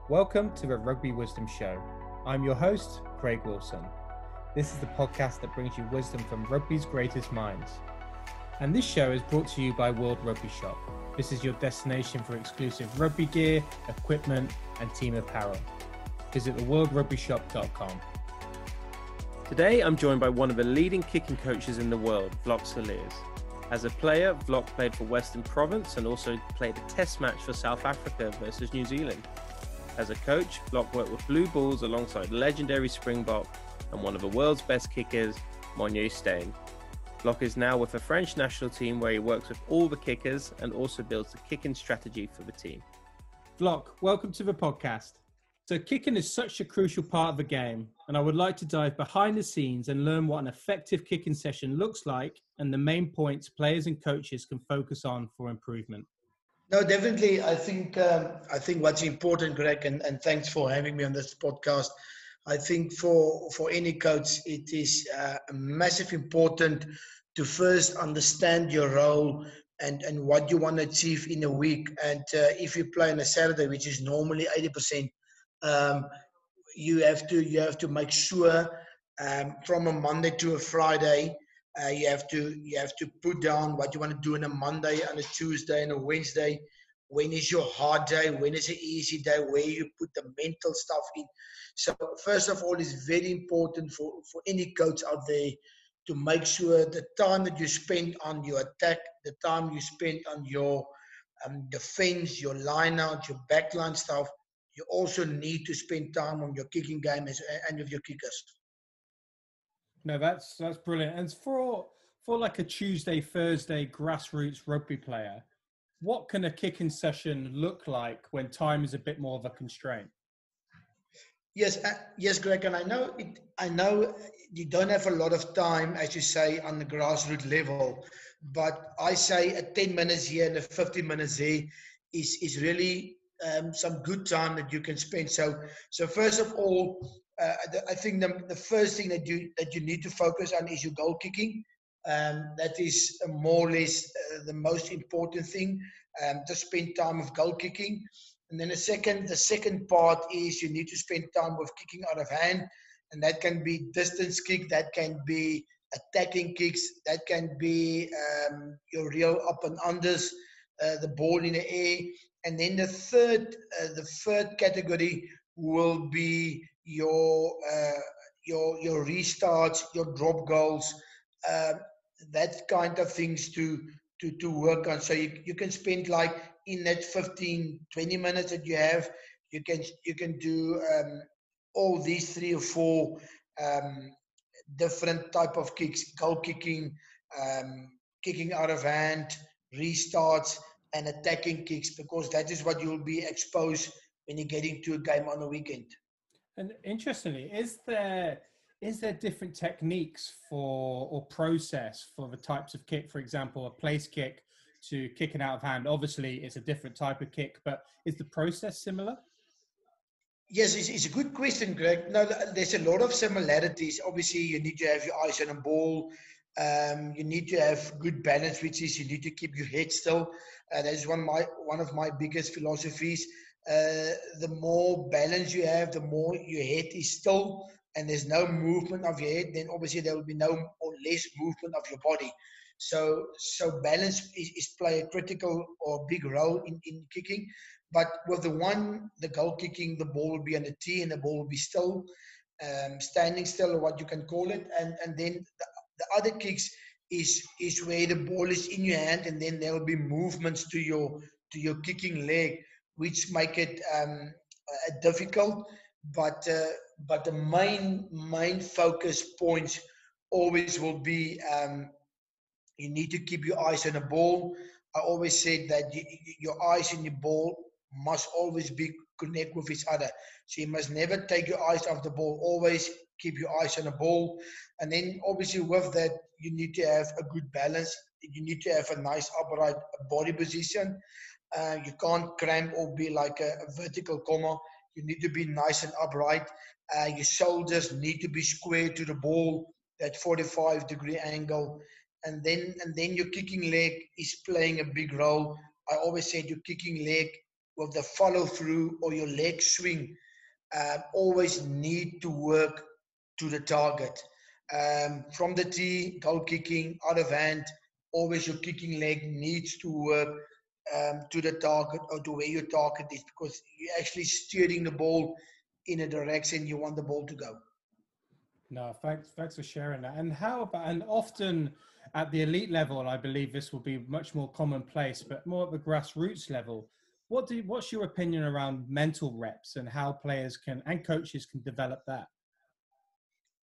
Welcome to the Rugby Wisdom Show. I'm your host, Craig Wilson. This is the podcast that brings you wisdom from rugby's greatest minds. And this show is brought to you by World Rugby Shop. This is your destination for exclusive rugby gear, equipment, and team apparel. Visit theworldrugbyshop.com. Today, I'm joined by one of the leading kicking coaches in the world, Vlok Cilliers. As a player, Vlok played for Western Province and also played a test match for South Africa versus New Zealand. As a coach, Vlok worked with Blue Bulls alongside legendary Springbok and one of the world's best kickers, Moyne Steyn. Vlok is now with the French national team where he works with all the kickers and also builds the kicking strategy for the team. Vlok, welcome to the podcast. So kicking is such a crucial part of the game, and I would like to dive behind the scenes and learn what an effective kicking session looks like and the main points players and coaches can focus on for improvement. No, definitely. I think what's important, Greg, and thanks for having me on this podcast. I think for any coach, it is massive important to first understand your role and what you want to achieve in a week. And if you play on a Saturday, which is normally 80%, you have to make sure from a Monday to a Friday. You have to put down what you want to do on a Monday, on a Tuesday, and a Wednesday. When is your hard day? When is an easy day? Where you put the mental stuff in. So first of all, it's very important for any coach out there to make sure the time that you spend on your attack, the time you spend on your defense, your line out, your backline stuff, you also need to spend time on your kicking game and with your kickers. No, that's brilliant. And for like a Tuesday, Thursday grassroots rugby player, what can a kicking session look like when time is a bit more of a constraint? Yes, Greg, and I know you don't have a lot of time, as you say, on the grassroots level, but I say a 10 minutes here and a 15 minutes there is really some good time that you can spend. So first of all, I think the first thing that you need to focus on is your goal kicking. That is more or less the most important thing, to spend time with goal kicking. And then the second part is you need to spend time with kicking out of hand, and that can be distance kick, that can be attacking kicks, that can be your real up and unders, the ball in the air. And then the third category will be your restarts, your drop goals, that kind of things to work on. So you can spend like in that 15-20 minutes that you have, you can do all these 3 or 4 different type of kicks: goal kicking, kicking out of hand, restarts, and attacking kicks, because that is what you'll be exposed when you get into a game on the weekend. And interestingly, is there different techniques or process for the types of kick? For example, a place kick to kicking out of hand. Obviously, it's a different type of kick, but is the process similar? Yes, it's a good question, Greg. No, there's a lot of similarities. Obviously, you need to have your eyes on a ball. You need to have good balance, which is you need to keep your head still. That is one of my biggest philosophies. The more balance you have, the more your head is still, and there's no movement of your head, then obviously there will be no or less movement of your body. So balance is play a critical or big role in kicking. But with the goal kicking, the ball will be on the tee and the ball will be still, standing still, or what you can call it. And then the other kicks is where the ball is in your hand, and then there will be movements to your kicking leg, which make it difficult. But the main focus points always will be you need to keep your eyes on the ball. I always said that your eyes and your ball must always be connect with each other. So you must never take your eyes off the ball. Always keep your eyes on the ball. And then obviously with that, you need to have a good balance. You need to have a nice upright body position. You can't cramp or be like a vertical comma. You need to be nice and upright. Your shoulders need to be square to the ball, that 45-degree angle. And then your kicking leg is playing a big role. I always said your kicking leg with the follow through or your leg swing, always need to work to the target. From the tee, goal kicking, out of hand, always your kicking leg needs to work to the target or to where your target is, because you're actually steering the ball in a direction you want the ball to go. No, thanks for sharing that. And how about, and often at the elite level, I believe this will be much more commonplace, but more at the grassroots level, what's your opinion around mental reps and how players can and coaches can develop that?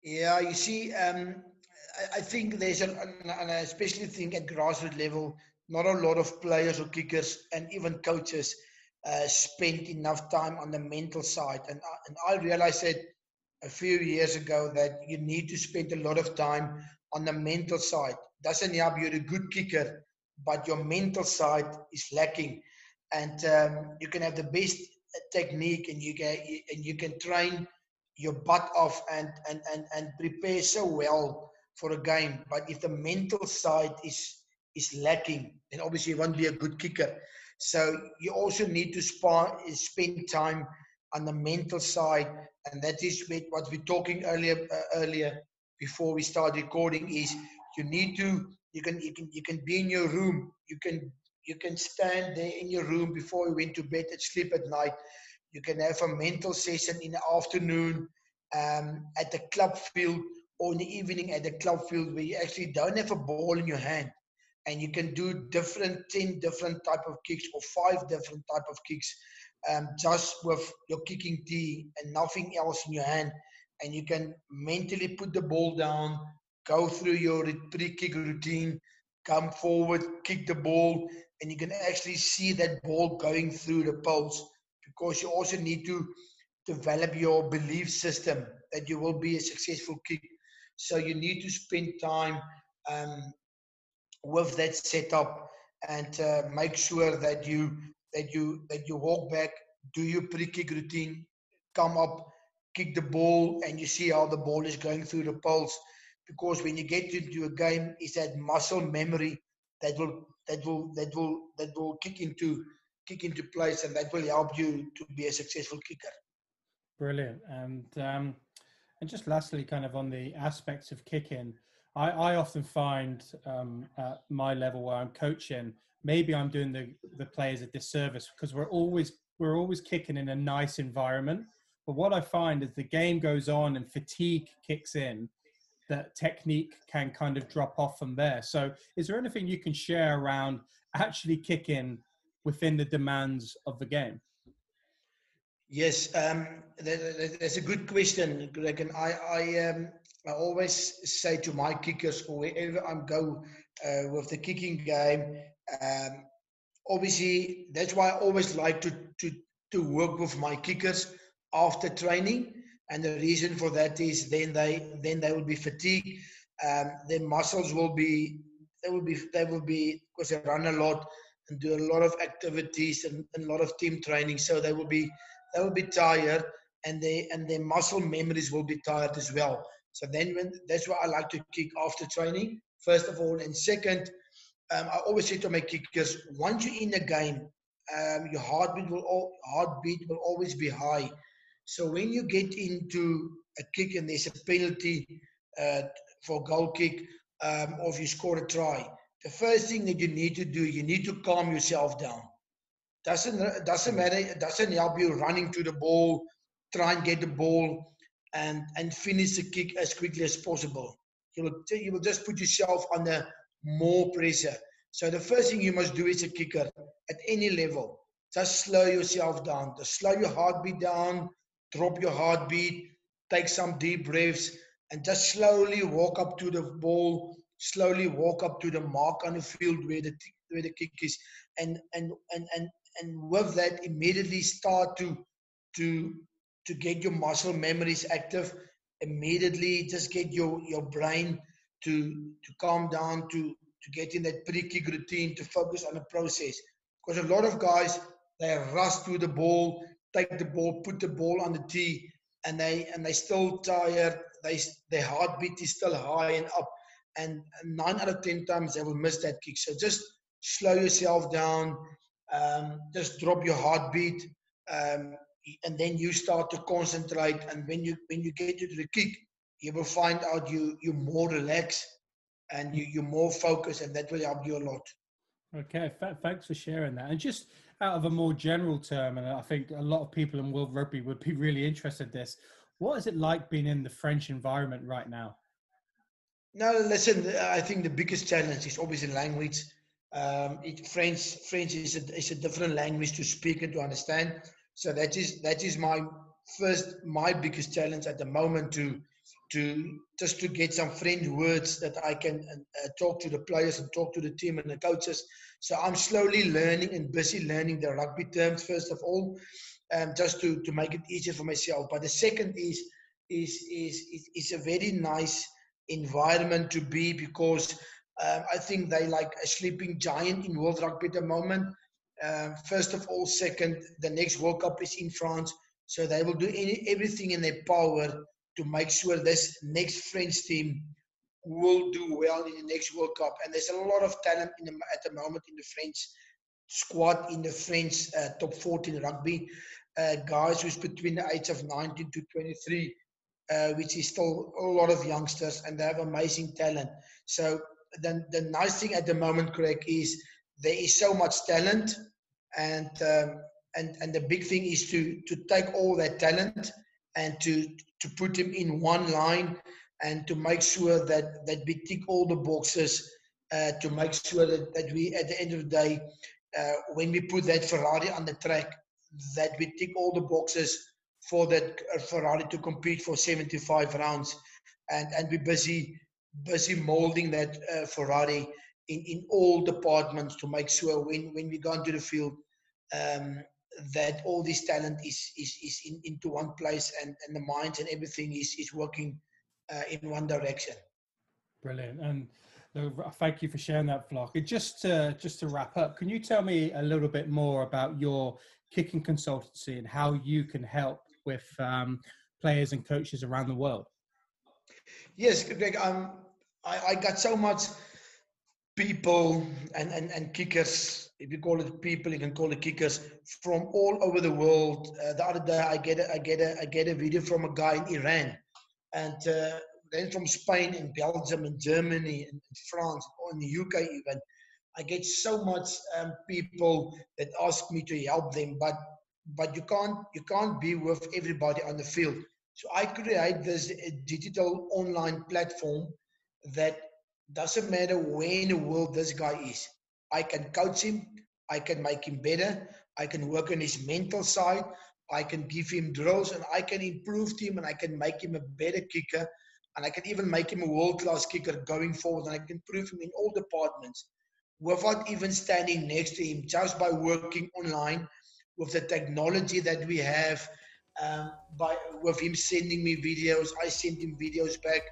Yeah, you see, I think there's and I especially think at grassroots level, not a lot of players or kickers and even coaches spend enough time on the mental side. And I realized that a few years ago that you need to spend a lot of time on the mental side. Doesn't help you're a good kicker, but your mental side is lacking. And you can have the best technique, and you can train your butt off and prepare so well for a game. But if the mental side is lacking, then obviously you won't be a good kicker. So you also need to spend time on the mental side, and that is what we're talking earlier before we start recording. Is you need to you can be in your room, you can stand there in your room before you went to bed and sleep at night. You can have a mental session in the afternoon at the club field, or in the evening at the club field, where you actually don't have a ball in your hand, and you can do 10 different type of kicks or 5 different type of kicks, just with your kicking tee and nothing else in your hand. And you can mentally put the ball down, go through your pre-kick routine, come forward, kick the ball, and you can actually see that ball going through the poles, because you also need to develop your belief system that you will be a successful kick. So you need to spend time with that setup, and make sure that you walk back, do your pre-kick routine, come up, kick the ball, and you see how the ball is going through the poles. Because when you get into a game, it's that muscle memory that will kick into place, and that will help you to be a successful kicker. Brilliant. And just lastly, kind of on the aspects of kicking, I often find at my level where I'm coaching, maybe I'm doing the players a disservice, because we're always kicking in a nice environment. But what I find is the game goes on and fatigue kicks in, that technique can kind of drop off from there. So is there anything you can share around actually kicking within the demands of the game? Yes, that's a good question, Greg. And I always say to my kickers, or wherever I go with the kicking game, um, obviously that's why I always like to work with my kickers after training. And the reason for that is then they will be fatigued. Their muscles will be because they run a lot and do a lot of activities and a lot of team training. So they will be tired, and their muscle memories will be tired as well. So then that's why I like to kick after training, first of all. And second, I always say to my kickers, once you're in the game, your heartbeat will always be high. So when you get into a kick and there's a penalty uh, for a goal kick, or if you score a try, the first thing that you need to do, you need to calm yourself down. Doesn't matter. It doesn't help you running to the ball, try and get the ball, and finish the kick as quickly as possible. You will just put yourself under more pressure. So the first thing you must do as a kicker at any level, just slow yourself down. Just slow your heartbeat down, drop your heartbeat, take some deep breaths, and just slowly walk up to the ball. Slowly walk up to the mark on the field where the kick is, and with that immediately start to get your muscle memories active. Immediately just get your brain to calm down, to get in that pre-kick routine, to focus on the process. Because a lot of guys, they rush to the ball, take the ball, put the ball on the tee, and they still tired. Their heartbeat is still high and up, and 9 out of 10 times they will miss that kick. So just slow yourself down, Just drop your heartbeat, and then you start to concentrate. And when you get to the kick, you will find out you're more relaxed and you're more focused, and that will help you a lot. Okay, thanks for sharing that. And just out of a more general term, and I think a lot of people in World Rugby would be really interested in this, what is it like being in the French environment right now? No, listen, I think the biggest challenge is obviously language. French is a different language to speak and to understand. So that is my biggest challenge at the moment, to just to get some French words that I can talk to the players and talk to the team and the coaches. So I'm slowly learning and busy learning the rugby terms first of all, just to make it easier for myself. But the second is a very nice environment to be, because I think they like a sleeping giant in World Rugby at the moment. First of all, second, the next World Cup is in France, so they will do everything in their power to make sure this next French team will do well in the next World Cup. And there's a lot of talent at the moment in the French squad, in the French top 14 rugby. Guys who's between the age of 19 to 23, which is still a lot of youngsters, and they have amazing talent. So the nice thing at the moment, Craig, is there is so much talent, and the big thing is to take all that talent and to put them in one line, and to make sure that we tick all the boxes, to make sure that we, at the end of the day, when we put that Ferrari on the track, that we tick all the boxes for that Ferrari to compete for 75 rounds, and we're busy molding that Ferrari in all departments, to make sure when we go into the field, that all this talent is into one place, and the minds and everything is working in one direction. Brilliant. And thank you for sharing that, Vlok. And just to wrap up, can you tell me a little bit more about your kicking consultancy and how you can help with players and coaches around the world? Yes, Greg. I got so much people and kickers. If you call it people, you can call it kickers from all over the world. The other day, I get a video from a guy in Iran, and then from Spain and Belgium and Germany and France, or in the UK even. I get so much people that ask me to help them, but you can't be with everybody on the field. So I create this digital online platform that doesn't matter where in the world this guy is. I can coach him, I can make him better, I can work on his mental side, I can give him drills, and I can improve him, and I can make him a better kicker, and I can even make him a world-class kicker going forward, and I can improve him in all departments without even standing next to him, just by working online with the technology that we have, with him sending me videos. I send him videos back.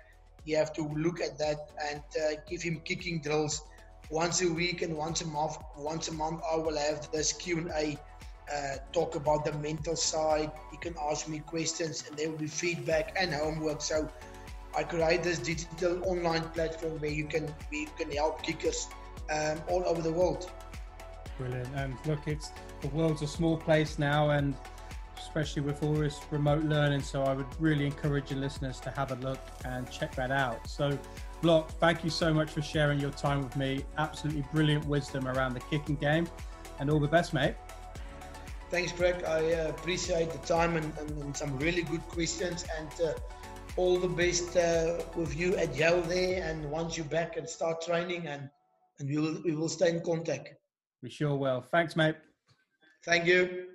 You have to look at that and give him kicking drills once a week and once a month. Once a month, I will have this Q&A, talk about the mental side. You can ask me questions, and there will be feedback and homework. So I create this digital online platform where you can help kickers all over the world. Brilliant. And look, the world's a small place now, and especially with all this remote learning. So I would really encourage your listeners to have a look and check that out. So Vlok, thank you so much for sharing your time with me. Absolutely brilliant wisdom around the kicking game, and all the best, mate. Thanks, Greg. I appreciate the time and some really good questions, and all the best with you at Yale there. And once you're back and start training, and we will stay in contact. We sure will. Thanks, mate. Thank you.